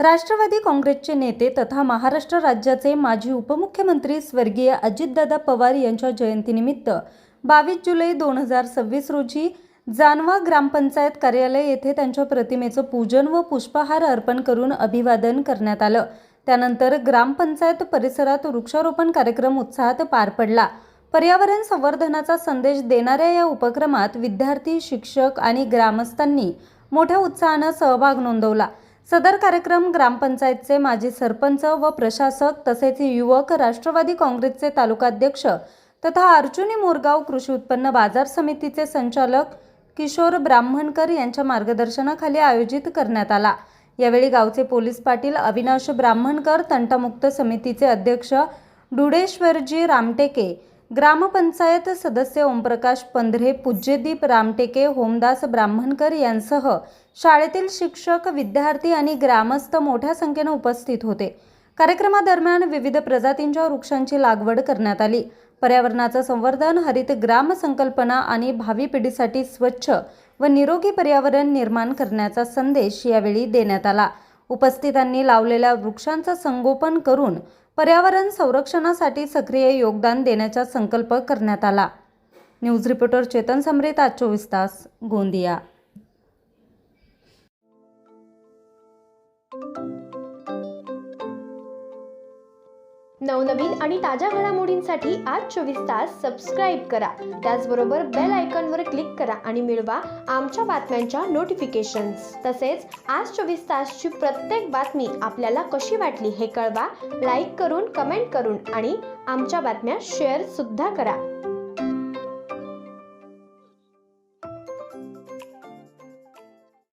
राष्ट्रवादी काँग्रेसचे नेते तथा महाराष्ट्र राज्याचे माजी उपमुख्यमंत्री स्वर्गीय अजितदादा पवार यांच्या जयंतीनिमित्त 22 जुलै 2026 रोजी जानवा ग्रामपंचायत कार्यालय येथे त्यांच्या प्रतिमेचं पूजन व पुष्पहार अर्पण करून अभिवादन करण्यात आलं। त्यानंतर ग्रामपंचायत परिसरात वृक्षारोपण कार्यक्रम उत्साहात पार पडला। पर्यावरण संवर्धनाचा संदेश देणाऱ्या या उपक्रमात विद्यार्थी, शिक्षक आणि ग्रामस्थांनी मोठ्या उत्साहाने सहभाग नोंदवला। सदर कार्यक्रम ग्रामपंचायतचे माजी सरपंच व प्रशासक तसेच युवक, राष्ट्रवादी काँग्रेसचे तालुकाध्यक्ष तथा अर्जुनी मोरगाव कृषी उत्पन्न बाजार समितीचे संचालक किशोर ब्राह्मणकर यांच्या मार्गदर्शनाखाली आयोजित करण्यात आला। यावेळी गावचे पोलीस पाटील अविनाश ब्राह्मणकर, तंटामुक्त समितीचे अध्यक्ष डुडेश्वरजी रामटेके, ग्रामपंचायत सदस्य ओमप्रकाश पंधरे, पूज्यदीप रामटेके, होमदास ब्राह्मणकर यांसह शाळेतील शिक्षक, विद्यार्थी आणि ग्रामस्थ मोठ्या संख्येने उपस्थित होते। कार्यक्रमादरम्यान विविध प्रजातींच्या वृक्षांची लागवड करण्यात आली। पर्यावरणाचं संवर्धन, हरित ग्राम संकल्पना आणि भावी पिढीसाठी स्वच्छ व निरोगी पर्यावरण निर्माण करण्याचा संदेश यावेळी देण्यात आला। उपस्थितांनी लावलेल्या वृक्षांचं संगोपन करून पर्यावरण संरक्षणासाठी सक्रिय योगदान देण्याचा संकल्प करण्यात आला। न्यूज रिपोर्टर चेतन समरेत, आज 24 तास, गोंदिया। नवनवीन आणि ताज्या घडामोडींसाठी आज 24 तास सबस्क्राईब करा। त्याचबरोबर बेल आयकॉनवर क्लिक करा आणि मिळवा आमच्या बातम्यांच्या नोटिफिकेशन्स। तसेच आज 24 तासची प्रत्येक बातमी आपल्याला कशी वाटली हे कळवा, लाईक करून, कमेंट करून आणि आमच्या बातम्या शेअर सुद्धा करा।